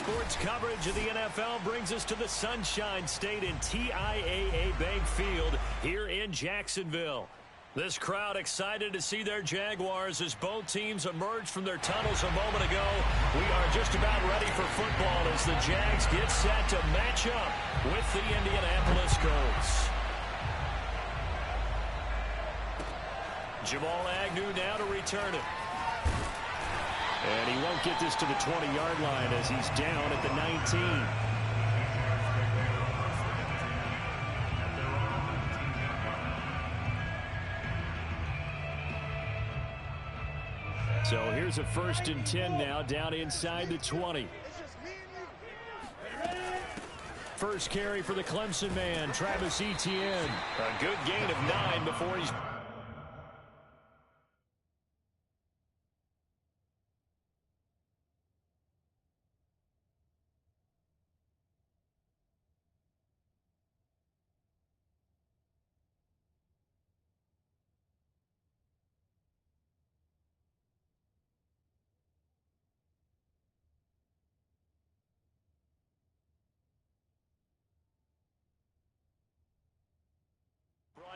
Sports coverage of the NFL brings us to the Sunshine State in TIAA Bank Field here in Jacksonville. This crowd excited to see their Jaguars as both teams emerged from their tunnels a moment ago. We are just about ready for football as the Jags get set to match up with the Indianapolis Colts. Jamal Agnew now to return it. And he won't get this to the 20-yard line as he's down at the 19. So here's a 1st and 10 now down inside the 20. First carry for the Clemson man, Travis Etienne. A good gain of 9 before he's...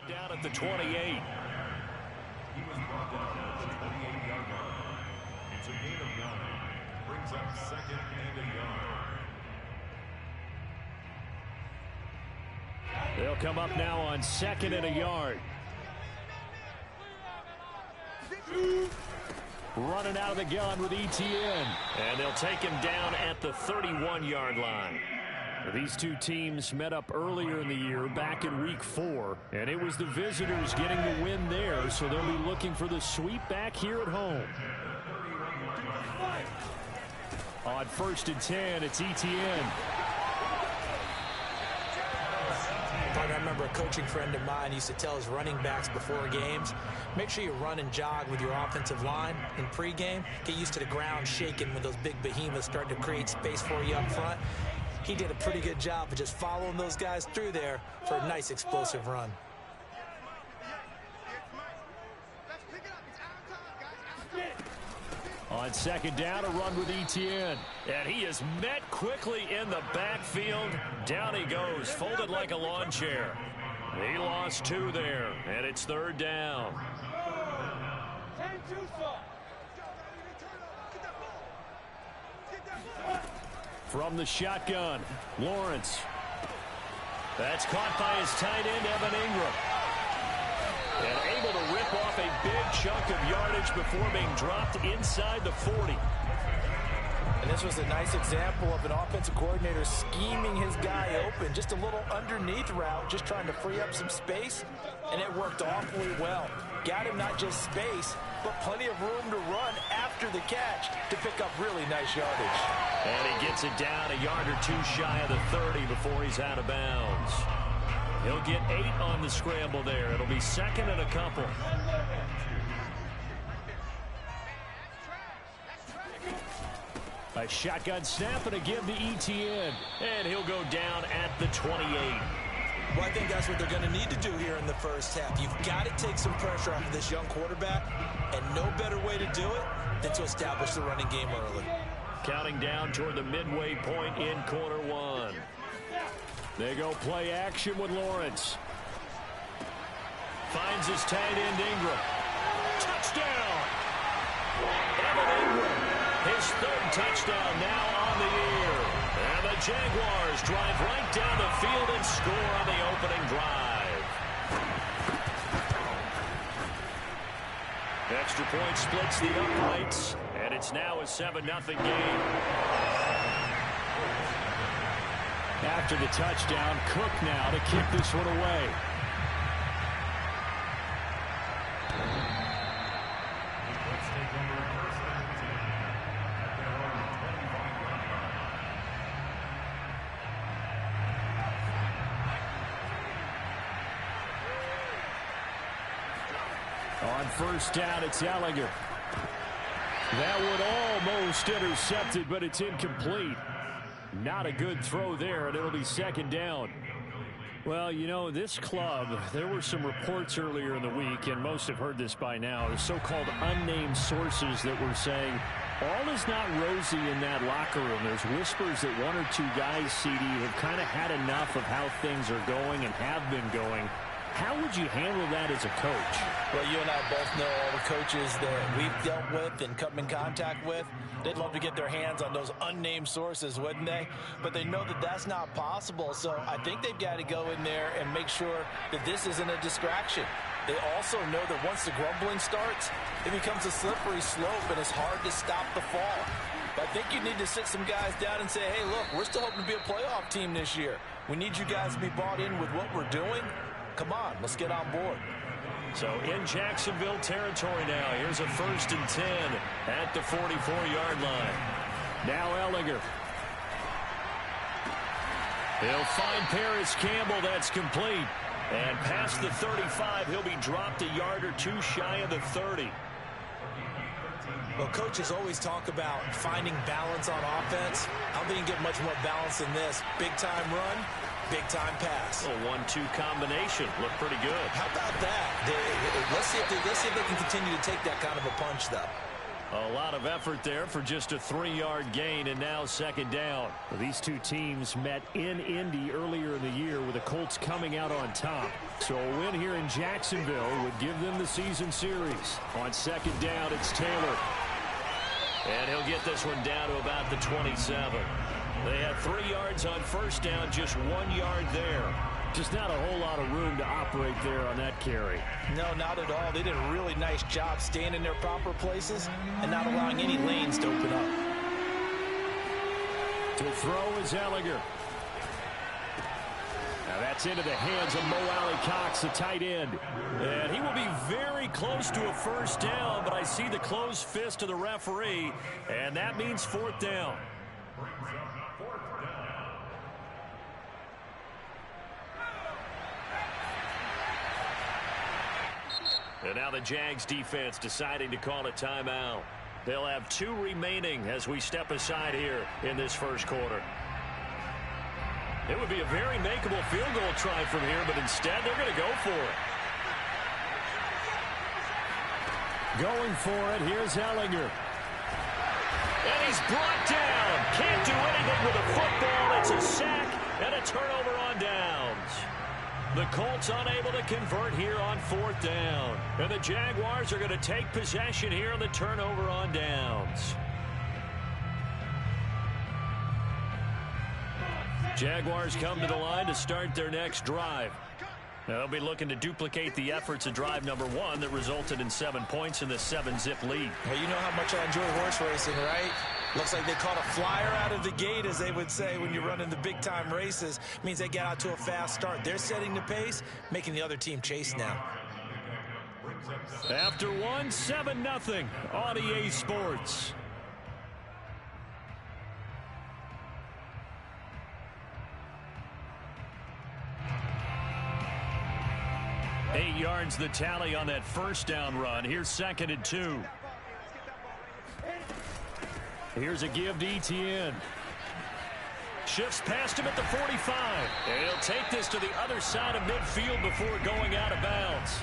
down at the 28. He was brought down at the 28-yard line. It's a gain of 9. Brings up 2nd and a yard. They'll come up now on 2nd and a yard. Running out of the gun with Etienne. And they'll take him down at the 31-yard line. These two teams met up earlier in the year, back in Week 4, and it was the visitors getting the win there, so they'll be looking for the sweep back here at home. On 1st and 10, it's Etienne. I remember a coaching friend of mine used to tell his running backs before games, make sure you run and jog with your offensive line in pregame. Get used to the ground shaking when those big behemoths start to create space for you up front. He did a pretty good job of just following those guys through there for a nice explosive run. On 2nd down, a run with Etienne. And he is met quickly in the backfield. Down he goes, folded like a lawn chair. He lost 2 there, and it's 3rd down. From the shotgun, Lawrence. That's caught by his tight end, Evan Ingram. And able to rip off a big chunk of yardage before being dropped inside the 40. And this was a nice example of an offensive coordinator scheming his guy open. Just a little underneath route, just trying to free up some space. And it worked awfully well. Got him not just space, but plenty of room to run after the catch to pick up really nice yardage. And he gets it down a yard or 2 shy of the 30 before he's out of bounds. He'll get 8 on the scramble there. It'll be 2nd and a couple. A shotgun snap and a give to Etienne. And he'll go down at the 28. Well, I think that's what they're going to need to do here in the first half. You've got to take some pressure off of this young quarterback, and no better way to do it than to establish the running game early. Counting down toward the midway point in quarter 1. They go play action with Lawrence. Finds his tight end Ingram. Touchdown! Evan Ingram, his 3rd touchdown now on the year. And the Jaguars drive right down the field and score on the opening drive. Extra point splits the uprights, and it's now a 7-0 game. After the touchdown, Cook now to kick this one away. On 1st down, it's Ellinger. That one almost intercepted, but it's incomplete. Not a good throw there, and it'll be 2nd down. Well, you know, this club, there were some reports earlier in the week, and most have heard this by now, the so-called unnamed sources that were saying all is not rosy in that locker room. There's whispers that one or two guys, CD, have kind of had enough of how things are going and have been going. How would you handle that as a coach? Well, you and I both know all the coaches that we've dealt with and come in contact with. They'd love to get their hands on those unnamed sources, wouldn't they? But they know that that's not possible, so I think they've got to go in there and make sure that this isn't a distraction. They also know that once the grumbling starts, it becomes a slippery slope, and it's hard to stop the fall. But I think you need to sit some guys down and say, hey, look, we're still hoping to be a playoff team this year. We need you guys to be bought in with what we're doing. Come on, let's get on board. So in Jacksonville territory now. Here's a 1st and 10 at the 44-yard line. Now Ellinger. He'll find Paris Campbell. That's complete. And past the 35, he'll be dropped a yard or two shy of the 30. Well, coaches always talk about finding balance on offense. I don't think you can get much more balance than this. Big-time run, big-time pass. A 1-2 combination. Looked pretty good. How about that? Let's see if they can continue to take that kind of a punch, though. A lot of effort there for just a 3-yard gain, and now 2nd down. Well, these two teams met in Indy earlier in the year with the Colts coming out on top. So a win here in Jacksonville would give them the season series. On 2nd down, it's Taylor. And he'll get this one down to about the 27. They had 3 yards on 1st down, just 1 yard there. Just not a whole lot of room to operate there on that carry. No, not at all. They did a really nice job staying in their proper places and not allowing any lanes to open up. To throw is Ellinger. Now that's into the hands of Mo Alley-Cox, the tight end. And he will be very close to a 1st down, but I see the closed fist of the referee, and that means 4th down. And now the Jags defense deciding to call a timeout. They'll have 2 remaining as we step aside here in this 1st quarter. It would be a very makeable field goal try from here, but instead they're going to go for it. Going for it, here's Ellinger. And he's brought down. Can't do anything with a football. It's a sack and a turnover on downs. The Colts unable to convert here on 4th down. And the Jaguars are going to take possession here on the turnover on downs. Jaguars come to the line to start their next drive. Now they'll be looking to duplicate the efforts of drive number 1 that resulted in 7 points in the 7-zip lead. Well, you know how much I enjoy horse racing, right? Looks like they caught a flyer out of the gate, as they would say when you're running the big-time races. Means they get out to a fast start. They're setting the pace, making the other team chase now. After 1, 7-0 on EA Sports. Eight yards the tally on that 1st down run. Here's 2nd and 2. Here's a give to Etienne. Shifts past him at the 45. And he'll take this to the other side of midfield before going out of bounds.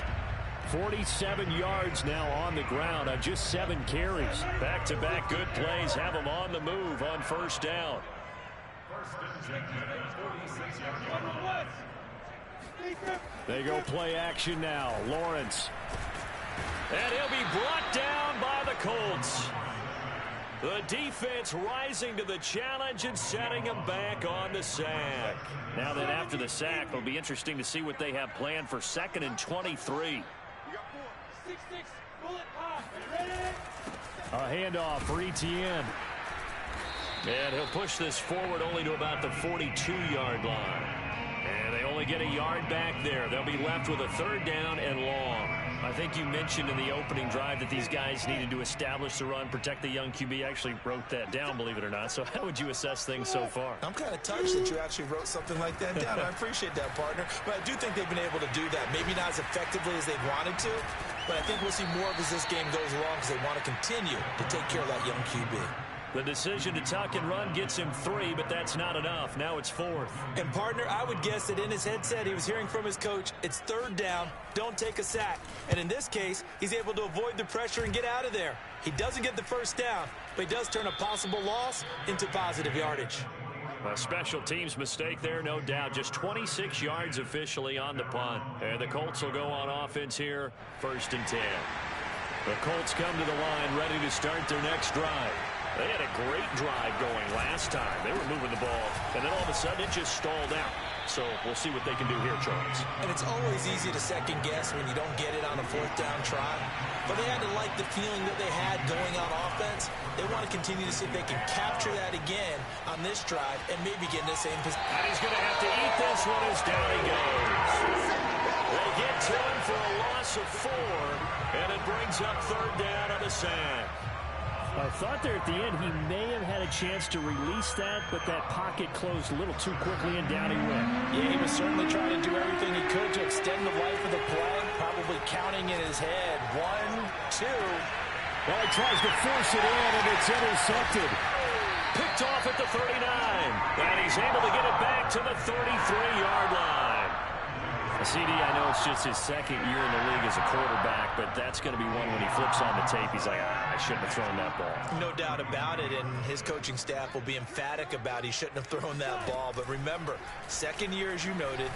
47 yards now on the ground on just 7 carries. Back-to-back good plays have him on the move on 1st down. They go play action now. Lawrence. And he'll be brought down by the Colts. The defense rising to the challenge and setting him back on the sack. Now then, after the sack, it'll be interesting to see what they have planned for 2nd and 23. A handoff for Etienne. And he'll push this forward only to about the 42-yard line. And they only get a yard back there. They'll be left with a 3rd down and long. I think you mentioned in the opening drive that these guys needed to establish the run, protect the young QB. I actually wrote that down, believe it or not. So how would you assess things so far? I'm kind of touched that you actually wrote something like that down. I appreciate that, partner. But I do think they've been able to do that. Maybe not as effectively as they wanted to, but I think we'll see more of as this game goes along because they want to continue to take care of that young QB. The decision to tuck and run gets him 3, but that's not enough. Now it's 4th. And, partner, I would guess that in his headset he was hearing from his coach, it's 3rd down, don't take a sack. And in this case, he's able to avoid the pressure and get out of there. He doesn't get the first down, but he does turn a possible loss into positive yardage. A special teams mistake there, no doubt. Just 26 yards officially on the punt. And the Colts will go on offense here, 1st and 10. The Colts come to the line ready to start their next drive. They had a great drive going last time. They were moving the ball, and then all of a sudden it just stalled out. So we'll see what they can do here, Charles. And it's always easy to second guess when you don't get it on a 4th down try. But they had to like the feeling that they had going on offense. They want to continue to see if they can capture that again on this drive and maybe get in the same position. And he's going to have to eat this one as down he goes. They get to him for a loss of 4, and it brings up 3rd down on the sack. I thought there at the end he may have had a chance to release that, but that pocket closed a little too quickly, and down he went. Yeah, he was certainly trying to do everything he could to extend the life of the play, probably counting in his head. 1, 2. Well, he tries to force it in, and it's intercepted. Picked off at the 39, and he's able to get it back to the 33-yard line. CD, I know it's just his 2nd year in the league as a quarterback, but that's going to be one when he flips on the tape. He's like, I shouldn't have thrown that ball. No doubt about it, and his coaching staff will be emphatic about he shouldn't have thrown that ball. But remember, 2nd year, as you noted,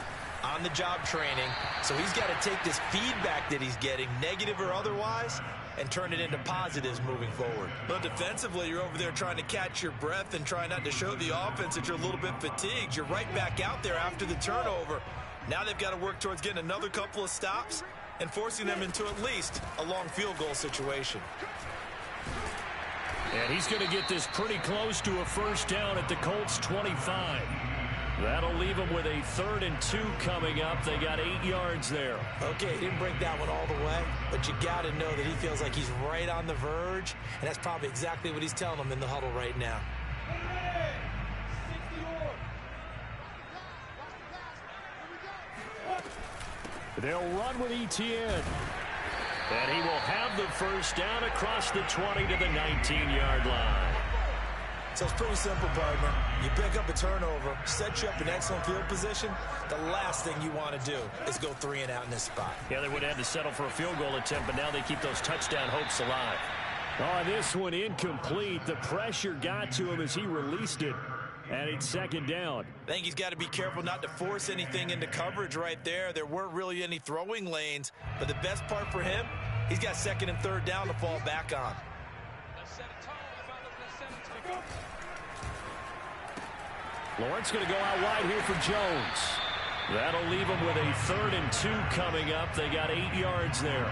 on-the-job training. So he's got to take this feedback that he's getting, negative or otherwise, and turn it into positives moving forward. But defensively, you're over there trying to catch your breath and try not to show the offense that you're a little bit fatigued. You're right back out there after the turnover. Now they've got to work towards getting another couple of stops and forcing them into at least a long field goal situation. And he's going to get this pretty close to a 1st down at the Colts 25. That'll leave them with a 3rd and 2 coming up. They got 8 yards there. Okay, he didn't break that one all the way, but you got to know that he feels like he's right on the verge, and that's probably exactly what he's telling them in the huddle right now. They'll run with Etienne. And he will have the 1st down across the 20 to the 19-yard line. So it's pretty simple, partner. You pick up a turnover, set you up in excellent field position. The last thing you want to do is go 3 and out in this spot. Yeah, they would have had to settle for a field goal attempt, but now they keep those touchdown hopes alive. Oh, this one incomplete. The pressure got to him as he released it. And it's 2nd down. I think he's got to be careful not to force anything into coverage right there. There weren't really any throwing lanes. But the best part for him, he's got 2nd and 3rd down to fall back on. Lawrence going to go out wide here for Jones. That'll leave him with a 3rd and 2 coming up. They got 8 yards there.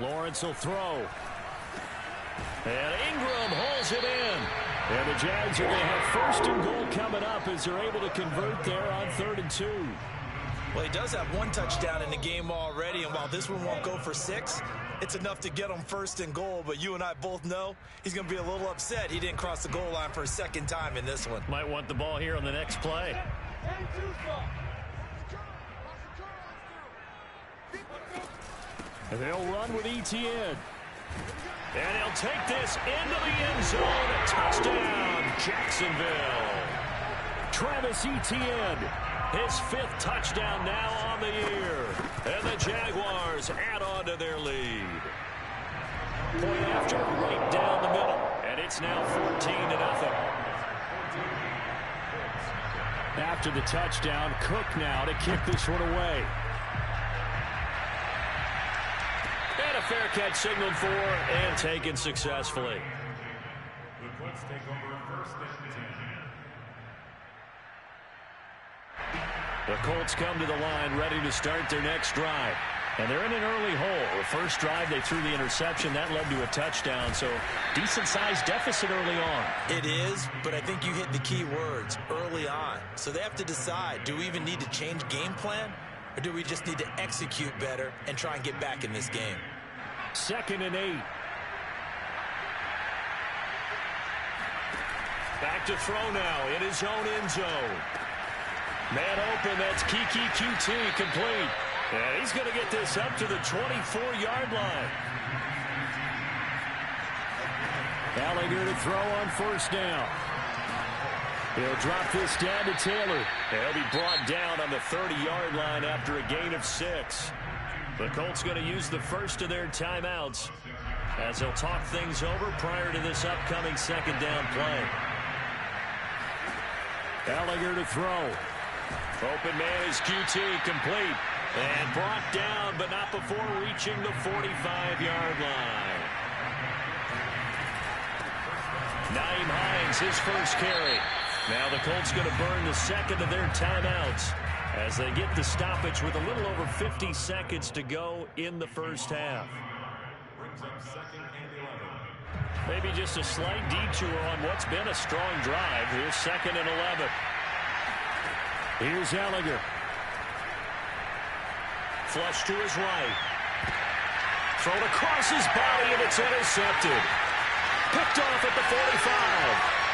Lawrence will throw. And Ingram holds it in. And the Jags are going to have 1st and goal coming up as they're able to convert there on 3rd and 2. Well, he does have 1 touchdown in the game already, and while this one won't go for 6, it's enough to get him 1st and goal. But you and I both know he's going to be a little upset he didn't cross the goal line for a 2nd time in this one. Might want the ball here on the next play. And they'll run with Etienne. And he'll take this into the end zone. A touchdown, Jacksonville. Travis Etienne. His 5th touchdown now on the year. And the Jaguars add on to their lead. Point after, right down the middle. And it's now 14-0. After the touchdown, Cook now to kick this one away. And a fair catch signaled for and taken successfully. The Colts take over 1st and 10. The Colts come to the line ready to start their next drive. And they're in an early hole. The first drive, they threw the interception. That led to a touchdown, so decent-sized deficit early on. It is, but I think you hit the key words, early on. So they have to decide, do we even need to change game plan, or do we just need to execute better and try and get back in this game? 2nd and 8. Back to throw now in his own end zone. Man open, that's Kiki QT, complete. And he's going to get this up to the 24-yard line. Gallagher to throw on first down. He'll drop this down to Taylor. He'll be brought down on the 30-yard line after a gain of 6. The Colts going to use the first of their timeouts as they'll talk things over prior to this upcoming second down play. Gallagher to throw. Open man is QT, complete. And brought down, but not before reaching the 45-yard line. Nyheim Hines, his first carry. Now the Colts going to burn the second of their timeouts as they get the stoppage with a little over 50 seconds to go in the first half. Maybe just a slight detour on what's been a strong drive. Here's 2nd and 11. Here's Gallagher. Flush to his right. Thrown across his body, and it's intercepted. Picked off at the 45.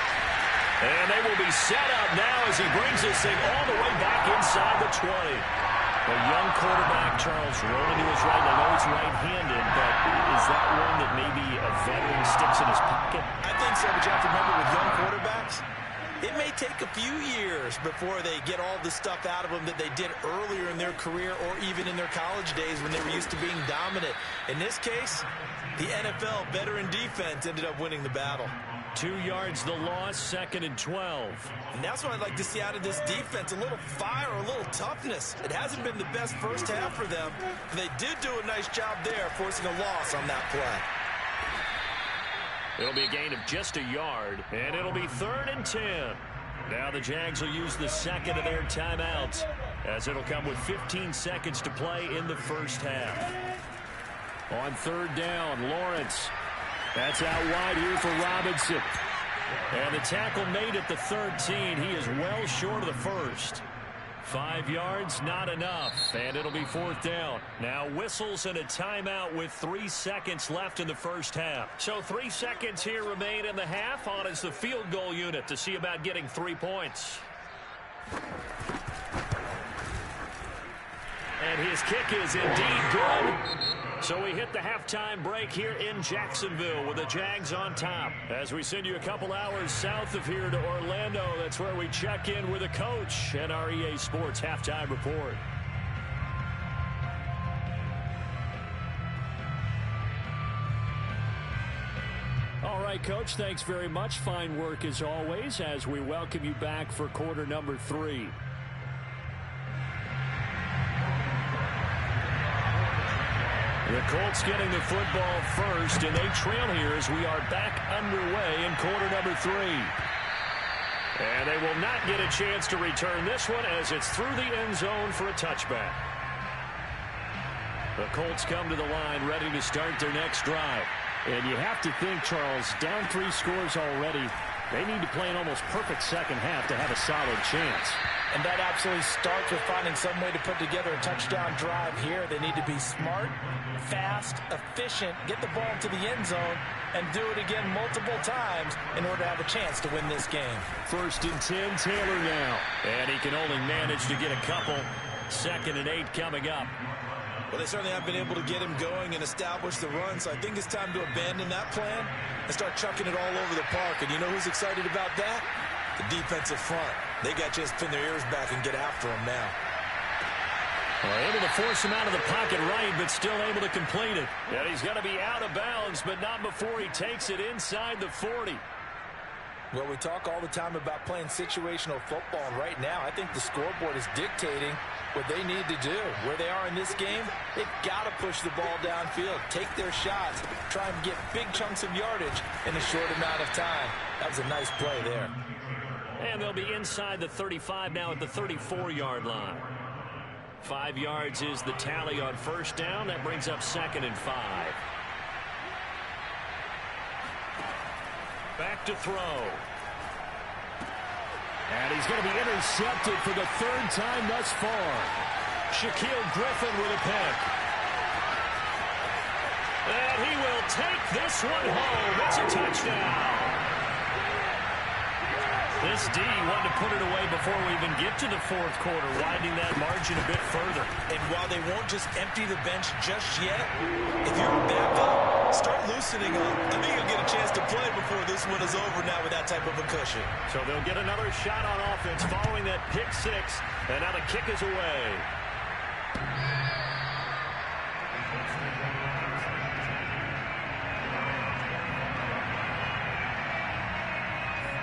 And they will be set up now as he brings this thing all the way back inside the 20. A young quarterback, Charles, rolling to his right. I know he's right-handed, but is that one that maybe a veteran sticks in his pocket? I think so, but you have to remember with young quarterbacks, it may take a few years before they get all the stuff out of them that they did earlier in their career or even in their college days when they were used to being dominant. In this case, the NFL veteran defense ended up winning the battle. 2 yards the loss, 2nd and 12. And that's what I'd like to see out of this defense, a little fire, a little toughness. It hasn't been the best first half for them, but they did do a nice job there, forcing a loss on that play. It'll be a gain of just a yard, and it'll be 3rd and 10. Now the Jags will use the second of their timeouts as it'll come with 15 seconds to play in the first half. On 3rd down, Lawrence. That's out wide here for Robinson. And the tackle made at the 13. He is well short of the first. 5 yards, not enough. And it'll be 4th down. Now whistles and a timeout with 3 seconds left in the first half. So 3 seconds here remain in the half. On is the field goal unit to see about getting 3 points. And his kick is indeed good. So we hit the halftime break here in Jacksonville with the Jags on top. As we send you a couple hours south of here to Orlando, that's where we check in with the coach and our EA Sports Halftime Report. All right, Coach, thanks very much. Fine work as always as we welcome you back for quarter number 3. The Colts getting the football first, and they trail here as we are back underway in quarter number 3. And they will not get a chance to return this one as it's through the end zone for a touchback. The Colts come to the line ready to start their next drive. And you have to think, Charles, down 3 scores already. They need to play an almost perfect second half to have a solid chance. And that absolutely starts with finding some way to put together a touchdown drive here. They need to be smart, fast, efficient, get the ball to the end zone, and do it again multiple times in order to have a chance to win this game. 1st and 10, Taylor now. And he can only manage to get a couple. 2nd and 8 coming up. Well, they certainly have been able to get him going and establish the run, so I think it's time to abandon that plan and start chucking it all over the park. And you know who's excited about that? The defensive front. They got a chance to pin their ears back and get after him now. Well, able to force him out of the pocket right, but still able to complete it. And he's going to be out of bounds, but not before he takes it inside the 40. Well, we talk all the time about playing situational football, and right now I think the scoreboard is dictating what they need to do. Where they are in this game, they've got to push the ball downfield, take their shots, try and get big chunks of yardage in a short amount of time. That was a nice play there. And they'll be inside the 35 now at the 34-yard line. 5 yards is the tally on first down. That brings up 2nd and 5. Back to throw. And he's going to be intercepted for the 3rd time thus far. Shaquille Griffin with a pick. And he will take this one home. It's a touchdown. This D wanted to put it away before we even get to the fourth quarter, widening that margin a bit further. And while they won't just empty the bench just yet, if you're a backup, start loosening up. I think you'll get a chance to play before this one is over now with that type of a cushion. So they'll get another shot on offense following that pick six, and now the kick is away.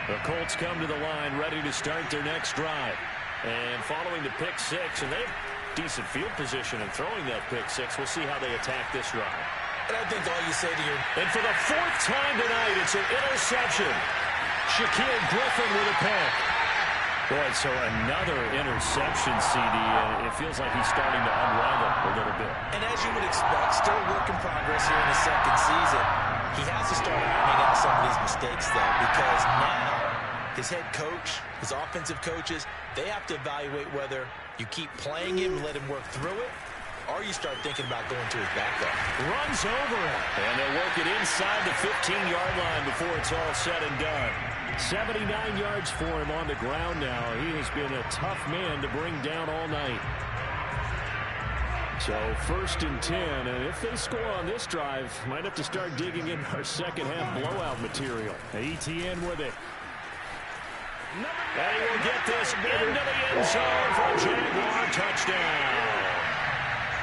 The Colts come to the line ready to start their next drive. And following the pick six, and they have decent field position in throwing that pick six. We'll see how they attack this drive. And I think all you say to your... And for the fourth time tonight, it's an interception. Shaquille Griffin with a pick. Boy, so another interception, CD, and it feels like he's starting to unravel a little bit. And as you would expect, still a work in progress here in the second season. He has to start ironing out some of these mistakes, though, because now his head coach, his offensive coaches, they have to evaluate whether you keep playing him and let him work through it, or you start thinking about going to his backup. Runs over him. And they'll work it inside the 15-yard line before it's all said and done. 79 yards for him on the ground now. He has been a tough man to bring down all night. So 1st and 10, and if they score on this drive, might have to start digging in our second half blowout material. ETN with it. And he will get this into the end zone for a Jaguar touchdown.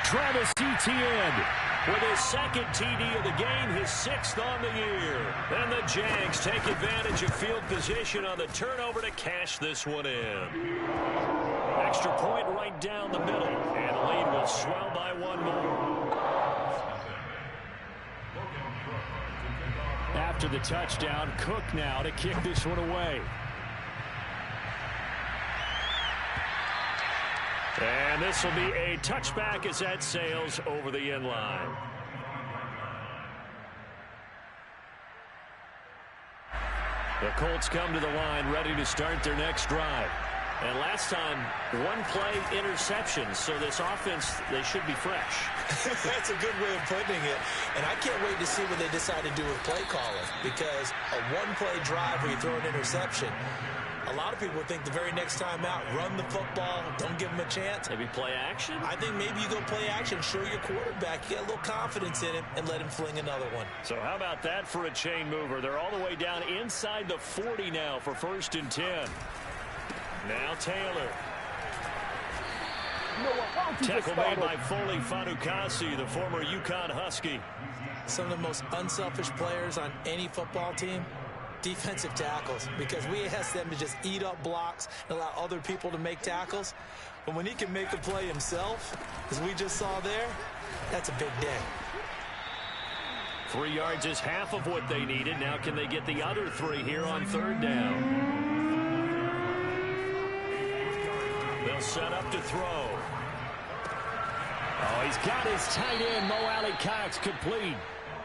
Travis Etienne with his second TD of the game, his 6th on the year. And the Jags take advantage of field position on the turnover to cash this one in. Extra point right down the middle, and the lead will swell by one more. After the touchdown, Cook now to kick this one away. And this will be a touchback as that sails over the end line. The Colts come to the line ready to start their next drive. And last time, one play interception. So this offense, they should be fresh. That's a good way of putting it. And I can't wait to see what they decide to do with play calling. Because a one-play drive where you throw an interception, a lot of people think the very next time out, run the football, don't give them a chance. Maybe play action? I think maybe you go play action, show your quarterback, you get a little confidence in him, and let him fling another one. So how about that for a chain mover? They're all the way down inside the 40 now for 1st and 10. Now Taylor. Tackle made by Foley Fatukasi, the former UConn Husky. Some of the most unselfish players on any football team, defensive tackles, because we ask them to just eat up blocks and allow other people to make tackles. But when he can make the play himself, as we just saw there, that's a big day. 3 yards is half of what they needed. Now can they get the other 3 here on 3rd down? They'll set up to throw. Oh, he's got his tight end, Mo Alley Cox, complete.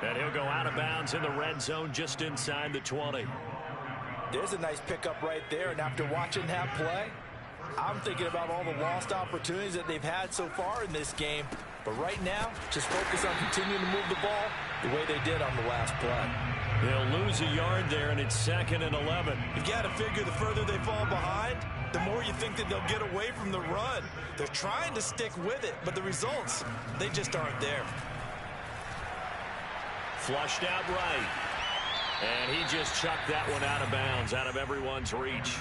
And he'll go out of bounds in the red zone just inside the 20. There's a nice pickup right there, and after watching that play, I'm thinking about all the lost opportunities that they've had so far in this game. But right now, just focus on continuing to move the ball the way they did on the last play. They'll lose a yard there, and it's 2nd and 11. You've got to figure the further they fall behind, the more you think that they'll get away from the run. They're trying to stick with it, but the results, they just aren't there. Flushed out right. And he just chucked that one out of bounds, out of everyone's reach.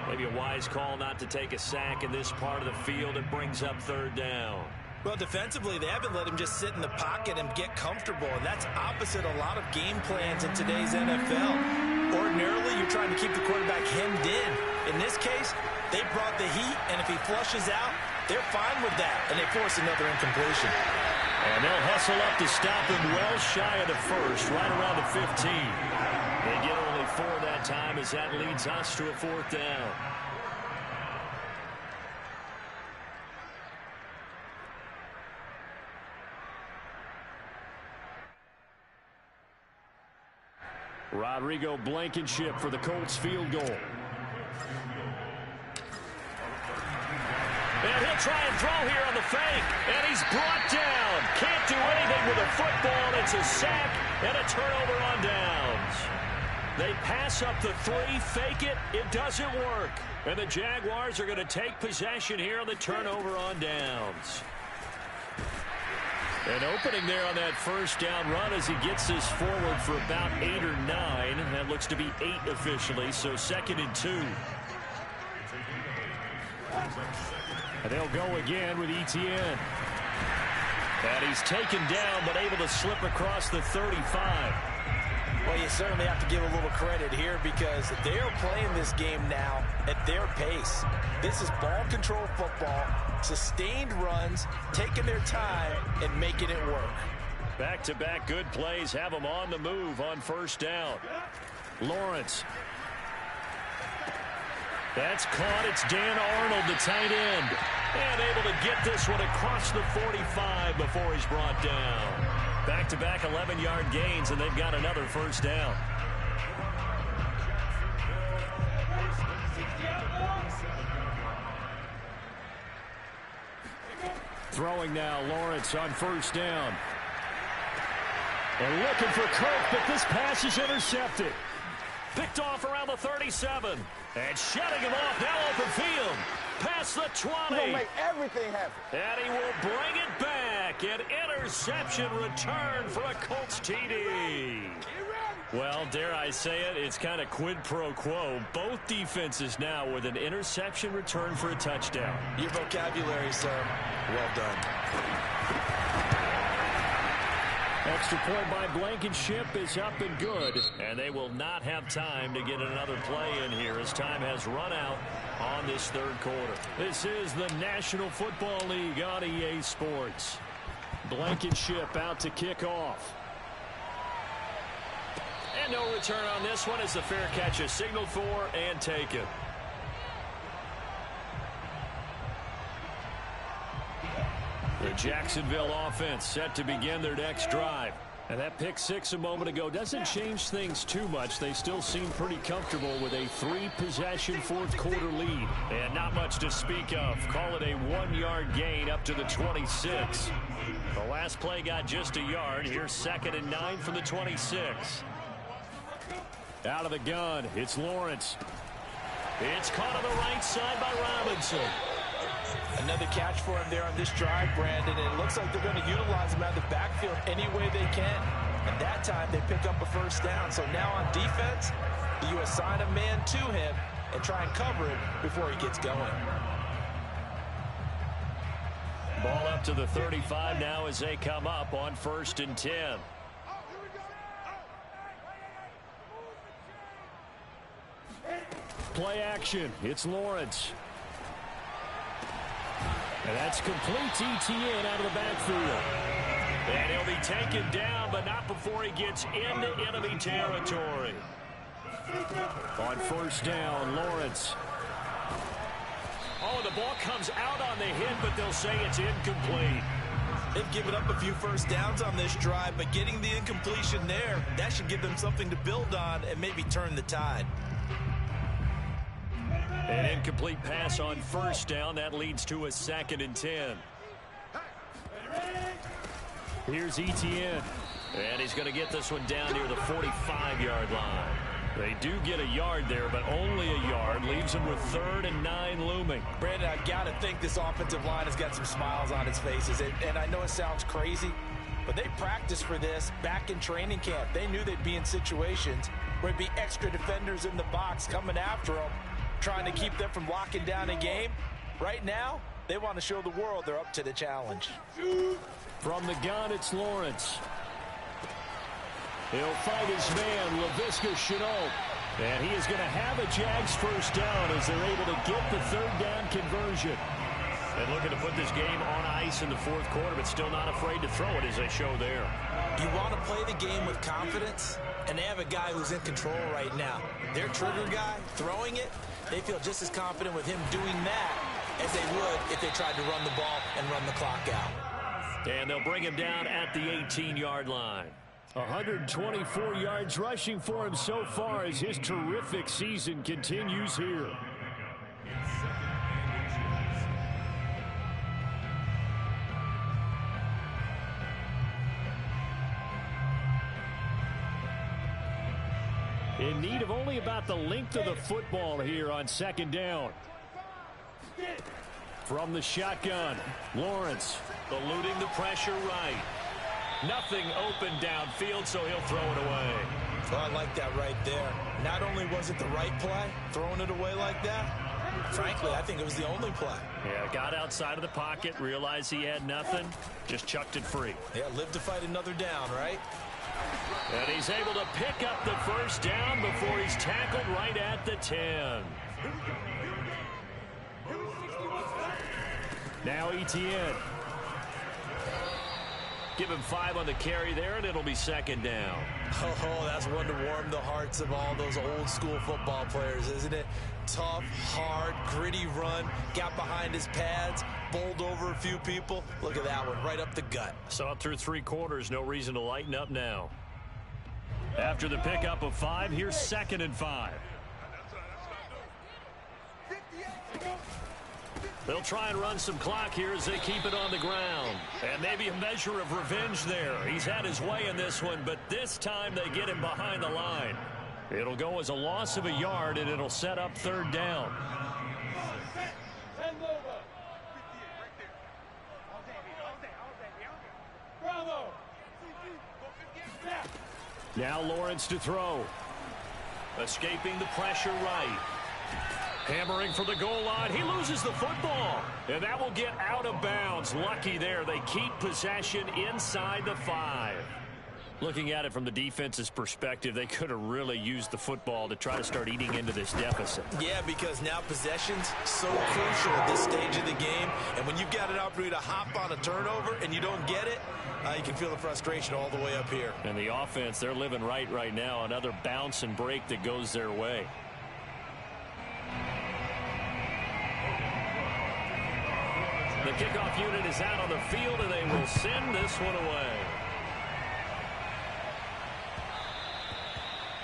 Maybe a wise call not to take a sack in this part of the field. It brings up 3rd down. Well, defensively, they haven't let him just sit in the pocket and get comfortable, and that's opposite a lot of game plans in today's NFL. Ordinarily, you're trying to keep the quarterback hemmed in. In this case, they brought the heat, and if he flushes out, they're fine with that, and they force another incompletion. And they'll hustle up to stop him well shy of the 1st, right around the 15. They get only 4 that time as that leads us to a 4th down. Rodrigo Blankenship for the Colts field goal. And he'll try and throw here on the fake. And he's brought down. Can't do anything with a football. It's a sack and a turnover on downs. They pass up the three, fake it. It doesn't work. And the Jaguars are going to take possession here on the turnover on downs. An opening there on that first down run as he gets this forward for about 8 or 9. That looks to be 8 officially, so 2nd and 2. And they'll go again with Etienne. And he's taken down, but able to slip across the 35. Well, you certainly have to give a little credit here because they're playing this game now at their pace. This is ball control football, sustained runs, taking their time, and making it work. Back-to-back good plays have them on the move on first down. Lawrence. That's caught. It's Dan Arnold, the tight end. And able to get this one across the 45 before he's brought down. Back-to-back 11-yard gains, and they've got another first down. Throwing now, Lawrence on first down. And looking for Kirk, but this pass is intercepted. Picked off around the 37. And shutting him off now open field. Past the 20. He's going to make everything happen. And he will bring it back. An interception return for a Colts TD. Well, dare I say it, it's kind of quid pro quo. Both defenses now with an interception return for a touchdown. Your vocabulary, sir. Well done. Extra point by Blankenship is up and good. And they will not have time to get another play in here as time has run out on this third quarter. This is the National Football League on EA Sports. Blankenship out to kick off. And no return on this one as the fair catch is signaled for and taken. The Jacksonville offense set to begin their next drive. And that pick six a moment ago doesn't change things too much. They still seem pretty comfortable with a 3-possession fourth quarter lead. And not much to speak of. Call it a 1-yard gain up to the 26. The last play got just a yard. Here's 2nd and 9 from the 26. Out of the gun, it's Lawrence. It's caught on the right side by Robinson. Another catch for him there on this drive, Brandon, and it looks like they're going to utilize him out of the backfield any way they can. And that time they pick up a first down. So now on defense, you assign a man to him and try and cover it before he gets going. Ball up to the 35 now as they come up on 1st and 10. Play action. It's Lawrence. And that's complete to Etienne out of the backfield. And he'll be taken down, but not before he gets into enemy territory. On first down, Lawrence. Oh, the ball comes out on the hit, but they'll say it's incomplete. They've given up a few first downs on this drive, but getting the incompletion there, that should give them something to build on and maybe turn the tide. An incomplete pass on first down. That leads to a 2nd and 10. Here's Etienne. And he's going to get this one down near the 45-yard line. They do get a yard there, but only a yard. Leaves them with 3rd and 9 looming. Brandon, I've got to think this offensive line has got some smiles on its faces. And I know it sounds crazy, but they practiced for this back in training camp. They knew they'd be in situations where there'd be extra defenders in the box coming after them, trying to keep them from locking down a game. Right now, they want to show the world they're up to the challenge. From the gun, it's Lawrence. He'll fight his man, Laviska Shenault. And he is going to have a Jags first down as they're able to get the 3rd down conversion. And looking to put this game on ice in the 4th quarter, but still not afraid to throw it as they show there. You want to play the game with confidence, and they have a guy who's in control right now. Their trigger guy, throwing it, they feel just as confident with him doing that as they would if they tried to run the ball and run the clock out. And they'll bring him down at the 18-yard line. 124 yards rushing for him so far as his terrific season continues here. In need of only about the length of the football here on second down. From the shotgun, Lawrence eluding the pressure right. Nothing open downfield, so he'll throw it away. Oh, I like that right there. Not only was it the right play, throwing it away like that, frankly, I think it was the only play. Yeah, got outside of the pocket, realized he had nothing, just chucked it free. Yeah, live to fight another down, right? And he's able to pick up the first down before he's tackled right at the 10. Now Etienne. Give him 5 on the carry there, and it'll be second down. Oh, that's one to warm the hearts of all those old-school football players, isn't it? Tough, hard, gritty run, got behind his pads, bowled over a few people. Look at that one, right up the gut. Saw it through 3 quarters, no reason to lighten up now. After the pickup of 5, here's 2nd and 5. They'll try and run some clock here as they keep it on the ground. And maybe a measure of revenge there. He's had his way in this one, but this time they get him behind the line. It'll go as a loss of a yard, and it'll set up 3rd down. Now Lawrence to throw. Escaping the pressure right. Hammering for the goal line. He loses the football. And that will get out of bounds. Lucky there. They keep possession inside the 5. Looking at it from the defense's perspective, they could have really used the football to try to start eating into this deficit. Yeah, because now possession's so crucial at this stage of the game. And when you've got an opportunity to hop on a turnover and you don't get it, you can feel the frustration all the way up here. And the offense, they're living right now. Another bounce and break that goes their way. The kickoff unit is out on the field, and they will send this one away.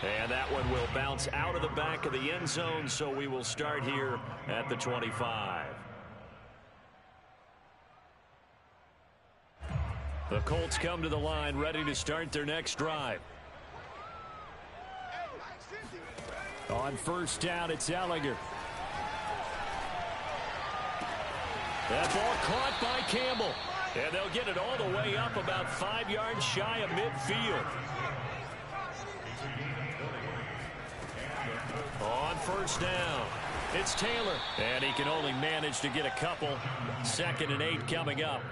And that one will bounce out of the back of the end zone, so we will start here at the 25. The Colts come to the line, ready to start their next drive. On 1st down, it's Ellinger. That ball caught by Campbell. And they'll get it all the way up about 5 yards shy of midfield. On 1st down, it's Taylor. And he can only manage to get a couple. 2nd and 8 coming up.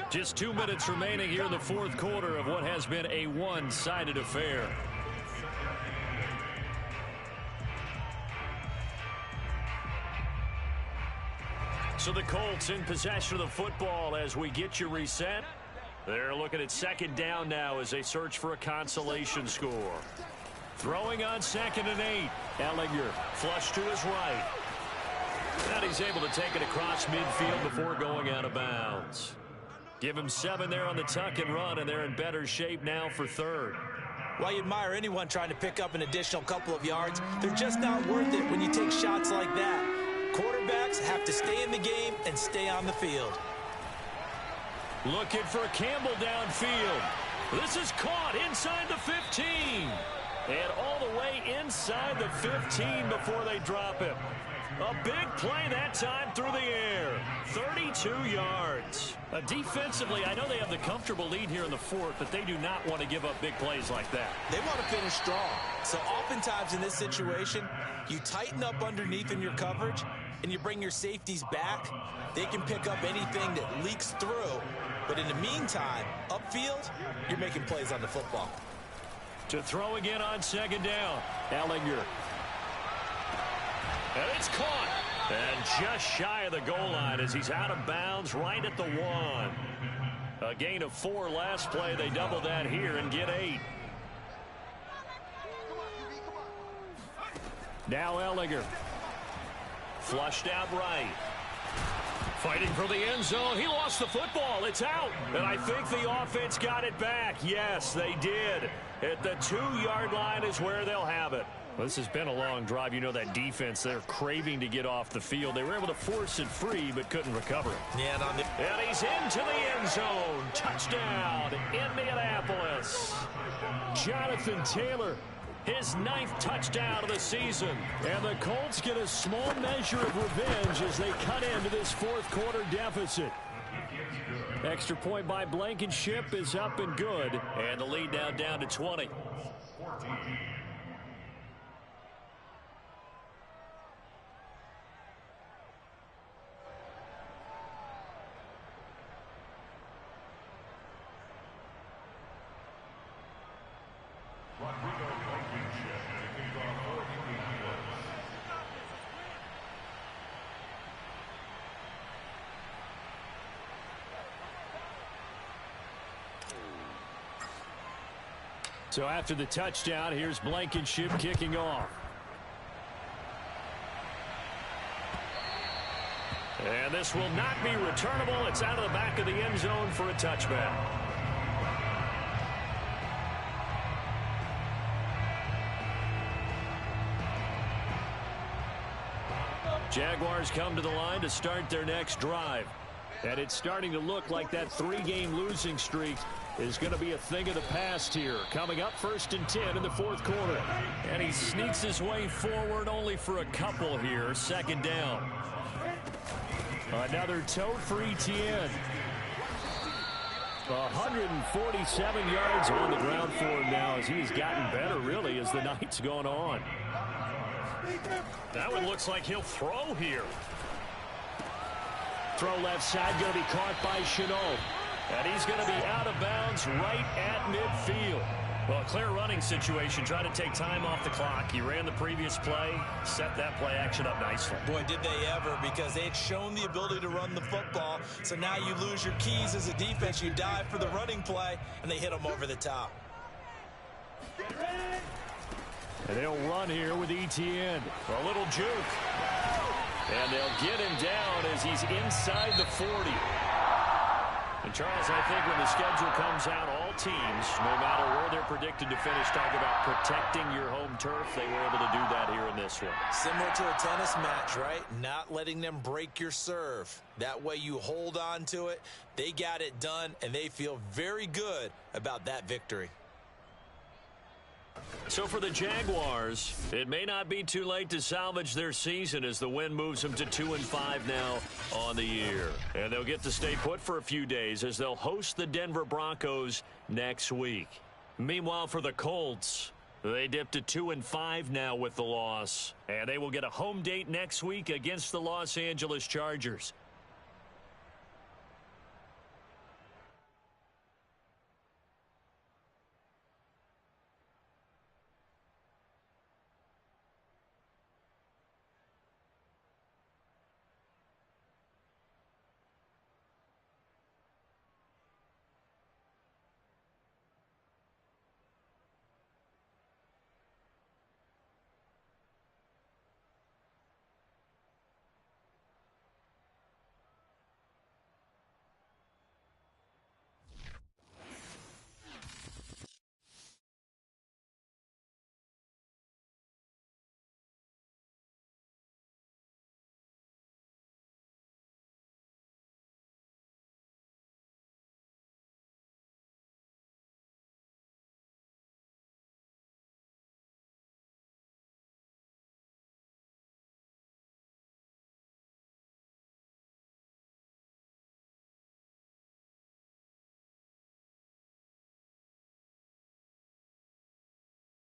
Just 2 minutes remaining here in the 4th quarter of what has been a one-sided affair. So the Colts in possession of the football as we get you reset. They're looking at 2nd down now as they search for a consolation score. Throwing on 2nd and 8. Ellinger flush to his right. And he's able to take it across midfield before going out of bounds. Give him 7 there on the tuck and run, and they're in better shape now for 3rd. While you admire anyone trying to pick up an additional couple of yards, they're just not worth it when you take shots like that. Quarterbacks have to stay in the game and stay on the field. Looking for Campbell downfield. This is caught inside the 15. And all the way inside the 15 before they drop it. A big play that time through the air. 32 yards. Defensively, I know they have the comfortable lead here in the 4th, but they do not want to give up big plays like that. They want to finish strong. So oftentimes in this situation, you tighten up underneath in your coverage, and you bring your safeties back. They can pick up anything that leaks through. But in the meantime, upfield, you're making plays on the football. To throw again on 2nd down. Ellinger. And it's caught. And just shy of the goal line as he's out of bounds right at the 1. A gain of 4 last play. They double that here and get 8. Now Ellinger. Flushed out right. Fighting for the end zone. He lost the football. It's out. And I think the offense got it back. Yes, they did. At the 2-yard line is where they'll have it. Well, this has been a long drive. You know that defense, they're craving to get off the field. They were able to force it free, but couldn't recover it. Yeah, and he's into the end zone. Touchdown, Indianapolis. Jonathan Taylor his 9th touchdown of the season. And the Colts get a small measure of revenge as they cut into this fourth-quarter deficit. Extra point by Blankenship is up and good. And the lead now down to 20. 14. So after the touchdown, here's Blankenship kicking off. And this will not be returnable. It's out of the back of the end zone for a touchback. Jaguars come to the line to start their next drive. And it's starting to look like that 3-game losing streak is going to be a thing of the past here. Coming up 1st and 10 in the fourth quarter. And he sneaks his way forward only for a couple here. 2nd down. Another tote for Etienne. 147 yards on the ground for him now as he's gotten better really as the night's gone on. That one looks like he'll throw here. Throw left side, going to be caught by Chenault. And he's going to be out of bounds right at midfield. Well, a clear running situation. Trying to take time off the clock. He ran the previous play, set that play action up nicely. Boy, did they ever, because they had shown the ability to run the football. So now you lose your keys as a defense. You dive for the running play, and they hit them over the top. And they'll run here with Etienne. A little juke. And they'll get him down as he's inside the 40. And, Charles, I think when the schedule comes out, all teams, no matter where they're predicted to finish, talk about protecting your home turf. They were able to do that here in this one. Similar to a tennis match, right? Not letting them break your serve. That way you hold on to it. They got it done, and they feel very good about that victory. So for the Jaguars, it may not be too late to salvage their season as the win moves them to 2-5 now on the year. And they'll get to stay put for a few days as they'll host the Denver Broncos next week. Meanwhile, for the Colts, they dipped to 2-5 now with the loss. And they will get a home date next week against the Los Angeles Chargers.